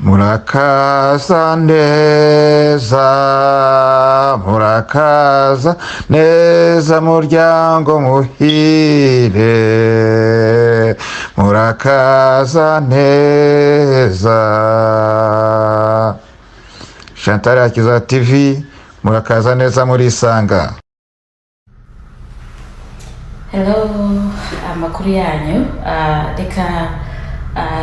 Murakaza neza, murakaza neza muryango muhire, murakaza neza. Chantal Akiza TV, murakaza neza murisanga. Hello, amakuru yanyu. Reka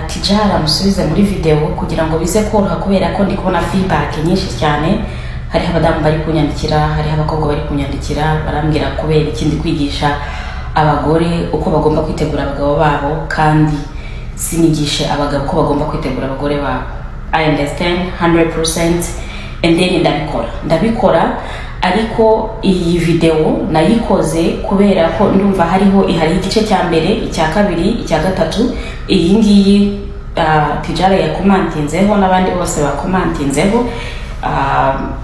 Tijara musubize muri video kugira ngo bize koroha kubera ko ndi kubona feedback nyinshi cyane. Hari abadamu bari kunyandikira, hari abakobwa bari kunyandikira barambwira kubera ikindi kwigisha abagore uko bagomba kwitegura abagabo babo kandi sinigishe abagabo uko bagomba kwitegura abagore babo. I understand 100% and then ndabikora ariko iyi video nayikoze kubera ko ndumva hari igice cya mbere, icya kabiri, icya gatatu. Iyi ngiyi Tijara yakomantinzeho n'abandi bose bakomantinzeho,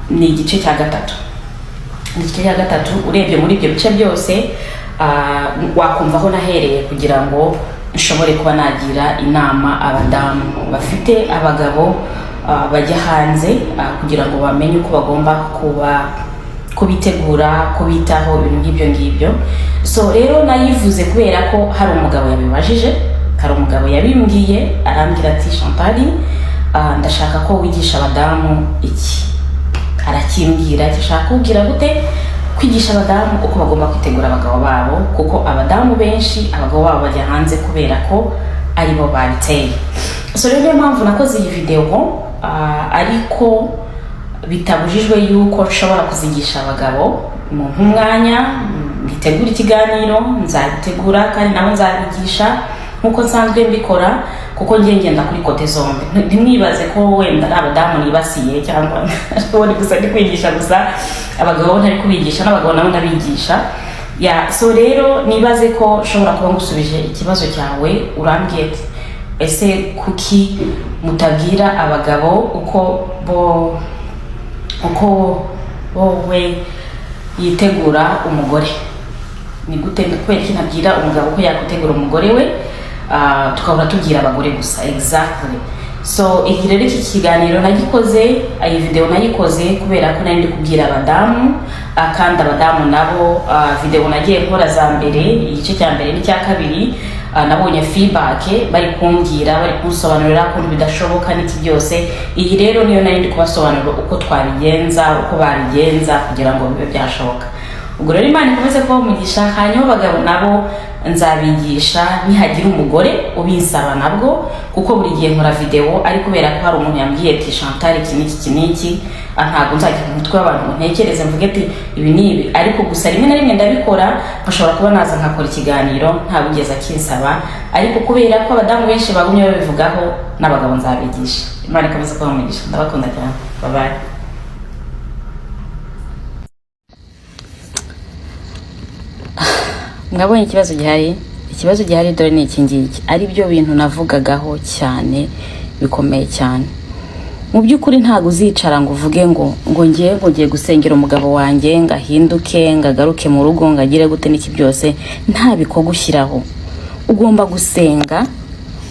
ni igice cya gatatu. Igice cya gatatu urebye muri ibyo bice byose wakumva aho nahereye kugira ngo nshobore kuba nagira inama abadamu bafite abagabo bajya hanze kugira ngo bamenye uko bagomba kubitegura, kubitaho, ibintu nk'ibyo ngibyo. So rero nayivuze kubera ko hari umugabo yabibajije, hari umugabo yabimbwiye arambwira ati Chantal, ndashaka ko wigisha abadamu iki. Arakimbwira ati shaka kubwira gute kwigisha abadamu uko bagomba kwitegura abagabo babo, kuko abadamu benshi abagabo babo bajya hanze kubera ko ari bo babiteye. So rero niyo mpamvu nakoze iyi video, ariko bitabujijwe yuko nshobora kuzigisha abagabo mu mwanya ngitegura ikiganiro, nzabitegura kandi nabo nzabigisha nkuko nsanzwe mbikora, kuko ngenda kuri kote zombi. Ntimwibaze ko wenda abadamu nibasiye cyangwa ndi gusa ndi kwigisha gusa abagabo ntari kubigisha n'abagabo nabo ndabigisha. So rero nibaze ko nshobora kuba ngusubije ikibazo cyawe. Urambwiye ese kuki mutabwira abagabo uko wowe yitegura umugore? Ni gute kubera ko nabwira umugabo ko yakutegura umugore we, tukabura tubwira abagore gusa? Exactly. So iki rero iki kiganiro nagikoze, iyi video nayikoze kubera ko nari ndi kubwira abadamu, kandi abadamu nabo video nagiye nkora za mbere, igice cya mbere n'icya kabiri, nabonye feedback bari kumbwira, bari kunsobanurira ko bidashoboka n'iki byose. Iyi rero niyo nari ndi kubasobanurira uko twabigenza, uko babigenza kugira ngo bibe byashoboka. Ubwo rero Imana ikomeze kuba umugisha, hanyuma abagabo nabo nzabigisha nihagira umugore ubinsaba nabwo, kuko buri gihe nkora video ari kubera ko hari umuntu yambwiye ati Chantal iki n'iki, ntabwo nzajya mu mutwe w'abantu ntekereze mvuge ati ibi n'ibi, ariko gusa rimwe na rimwe ndabikora. Bashobora kuba naza nkakora ikiganiro ntabugeza kinsaba, ariko kubera ko abadamu benshi bagumye babivugaho n'abagabo nzabigisha. Imana ikomeze kuba umugisha, ndabakunda cyane. Bye bye. Mwabonye ikibazo gihari dore ni iki ngiki, ari byo bintu navugagaho cyane bikomeye cyane. Mu by'ukuri ntago uzicara ngo uvuge ngo ngiye gusengera umugabo wanjye ngahinduke ngagaruke mu rugo ngagire gute n'iki byose, nta bikorwa ushyiraho. Ugomba gusenga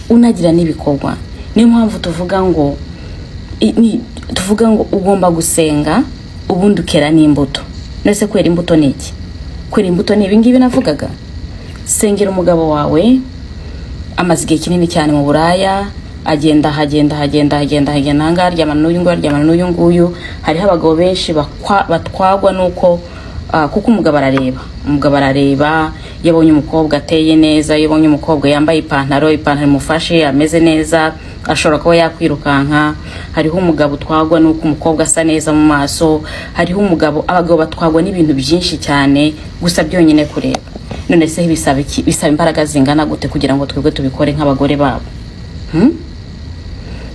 unagira n'ibikorwa. Niyo mpamvu tuvuga ngo ugomba gusenga ubundi ukera n'imbuto. Nese kwera imbuto ni iki? Kwera imbuto ni ibingibi navugaga. Sengera umugabo wawe amaze igihe kinini cyane mu buraya, agenda aryamana n'uyu nguyu. Hariho abagabo benshi batwagwa nuko kuko umugabo arareba, yabonye umukobwa ateye neza, yabonye umukobwa yambaye ipantaro imufashe ameze neza, ashobora kuba yakwirukanka. Hariho umugabo utwagwa nuko umukobwa asa neza mu maso. Hariho abagabo batwagwa n'ibintu byinshi cyane gusa byonyine kureba. None se bisaba imbaraga zingana gute kugira ngo twebwe tubikore nk'abagore babo?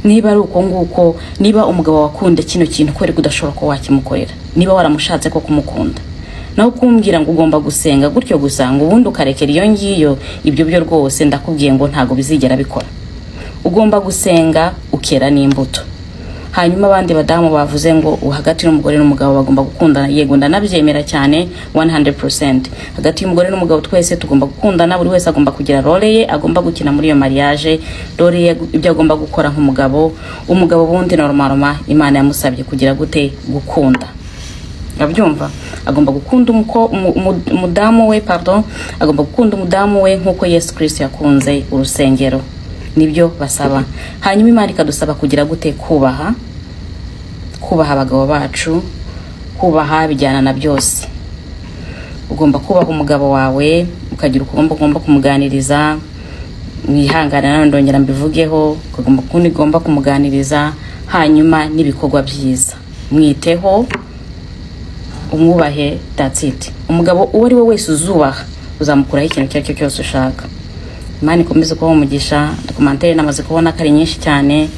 Niba ari uko nguko, niba umugabo wakunda kino kintu kweri kudashobora ko wakimukorera, niba waramushatse ko kumukunda, naho kumbwira ngo ugomba gusenga gutyo gusa ngo ubundi ukarekera iyo ngiyo, ibyo byo rwose ndakubwiye ngo ntago bizigera bikora. Ugomba gusenga ukera n'imbuto. hanyuma abandi badamu bavuze ngo hagati y'umugore n'umugabo bagomba gukundana. Yego ndanabyemera cyane 100%. Hagati y'umugore n'umugabo twese tugomba gukundana, buri wese agomba kugira role ye agomba gukina muri iyo mariage, role ye ibyo agomba gukora nk'umugabo. Umugabo bundi normalement Imana yamusabye kugira gute gukunda. Abyumva agomba gukunda umudamu we agomba gukunda umudamu we nkuko Yesu Kristo yakunze urusengero. Nibyo basaba. Hanyuma Imana ikadusaba kugira gute kubaha abagabo bacu, kubaha bijyana na byose. Ugomba kubaha umugabo wawe, ukagira uko ugomba kumuganiriza, mwihangana nawe ndongera mbivugeho, ugomba kumuganiriza, hanyuma n'ibikorwa byiza mwiteho, umwubahe, that's it. Umugabo uwo ari we wese uzubaha uzamukuraho ikintu cyacyo cyose ushaka. Imana ikomeze kuba umugisha. Dokumentere namaze kubona kari nyinshi cyane,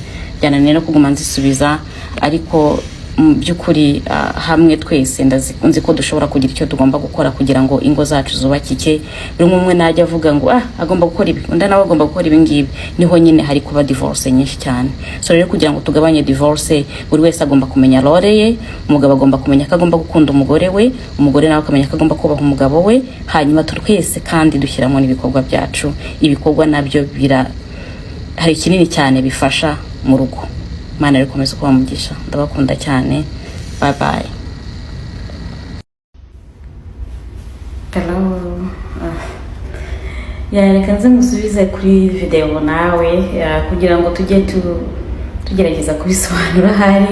byananiye no kuguma nzisubiza, ariko byukuri hamwe twese nzi ko dushobora kugira icyo tugomba gukora kugira ngo ingo zacu zubakike. Buri umwe najya avuga ngo agomba gukora ibi, undi nawe agomba gukora ibi ngibi, niho nyine hari kuba divorce nyinshi cyane. So rero kugira ngo tugabanye divorce, buri wese agomba kumenya role ye. Umugabo agomba kumenya ko agomba gukunda umugore we, umugore nawe akamenya ko agomba kubaha umugabo we, hanyuma twese kandi dushyiramo n'ibikorwa byacu. Ibikorwa nabyo hari kinini cyane bifasha mu rugo. Imana ikomeze kuba umugisha. Ndabakunda cyane. Bye bye. Hello. Reka nze musubize kuri video nawe kugira ngo tujye tugerageza kubisobanura. Hari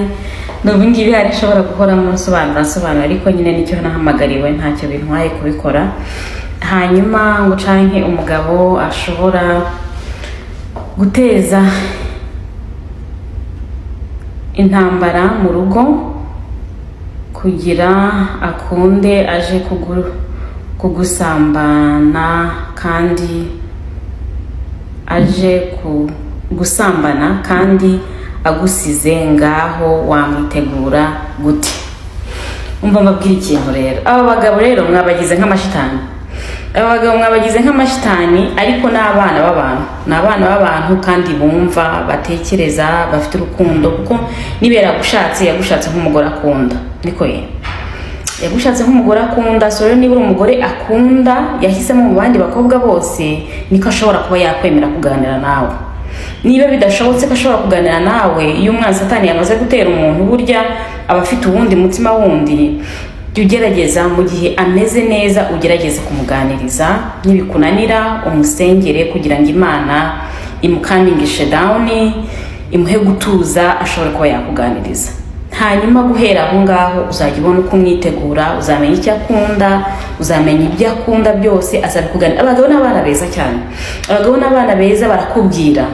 n'ubu ngibi hari ishobora gukora mu nsobanura, ariko nyine nicyo nahamagariwe, ntacyo bintwaye kubikora. Hanyuma ngo canke umugabo ashobora guteza intambara mu rugo kugira akunde aje kugusambana, kandi aje gusambana kandi agusize, ngaho wamwitegura gute? Umva mbabwira ikintu rero. Aba bagabo rero mwabagize nk'amashitani. Ariko n'abana b'abantu kandi bumva, batekereza, bafite urukundo, kuko nibera yagushatse nk'umugore akunda. Niko yagushatse nk'umugore akunda. So rero niba umugore akunda yahisemo mu bandi bakobwa bose, niko ashobora kuba yakwemera kuganira nawe. Niba bidashobotse ko ashobora kuganira nawe, iyo umwana Satani yamaze gutera umuntu, burya aba afite uwundi mutima wundi. Ugerageza mu gihe ameze neza, ugerageze kumuganiriza. Nibikunanira umusengere kugira ngo Imana imukamingishe down, imuhe gutuza, ashobora kuba yakuganiriza. Hanyuma guhera aho ngaho uzajya ubona uko umwitegura, uzamenya icyo akunda, uzamenya ibyo akunda byose, azabikuganira. Abagabo n'abana beza cyane. Abagabo n'abana beza barakubwira.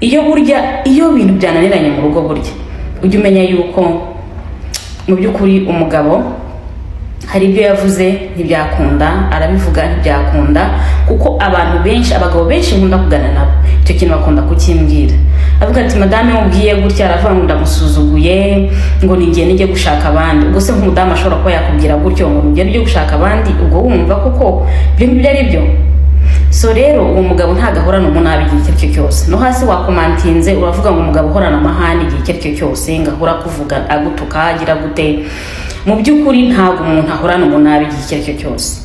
Iyo bintu byananiranye mu rugo, burya ujye umenya yuko mu by'ukuri umugabo hari ibyo yavuze ntibyakunda, arabivuga ntibyakunda, kuko abagabo benshi nkunda kugana nabo icyo kintu bakunda kukimbwira. Avuga ati madame mubwiye gutya, aravuga ngo ndamusuzuguye, ngo nijye gushaka abandi. Ubwo se nk'umudamu ashobora kuba yakubwira gutyo ngo nijye gushaka abandi, ubwo wumva kuko ibyo ari byo? So rero uwo mugabo ntagahorana umunabi igihe icyo cyose. No hasi wakomantinze uravuga ngo umugabo uhorana amahane igihe icyo cyose, ngahora kuvuga agutuka agira gute. Mu by'ukuri ntabwo umuntu ahorana umunabi igihe icyo cyose.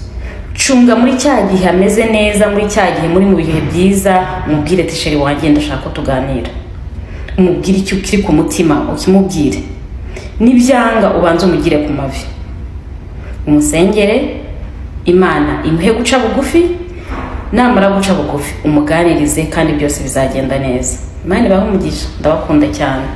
Cunga muri cya gihe ameze neza, muri cya gihe muri mu bihe byiza, umubwire ati sheri wanjye ndashaka ko tuganira. Umubwire icyo kiri ku mutima, ukimubwire. Nibyanga ubanze umugire ku mavi, umusengere, Imana imuhe guca bugufi. Namara guca bugufi umuganirize, kandi byose bizagenda neza. Imana ibahe umugisha. Ndabakunda cyane.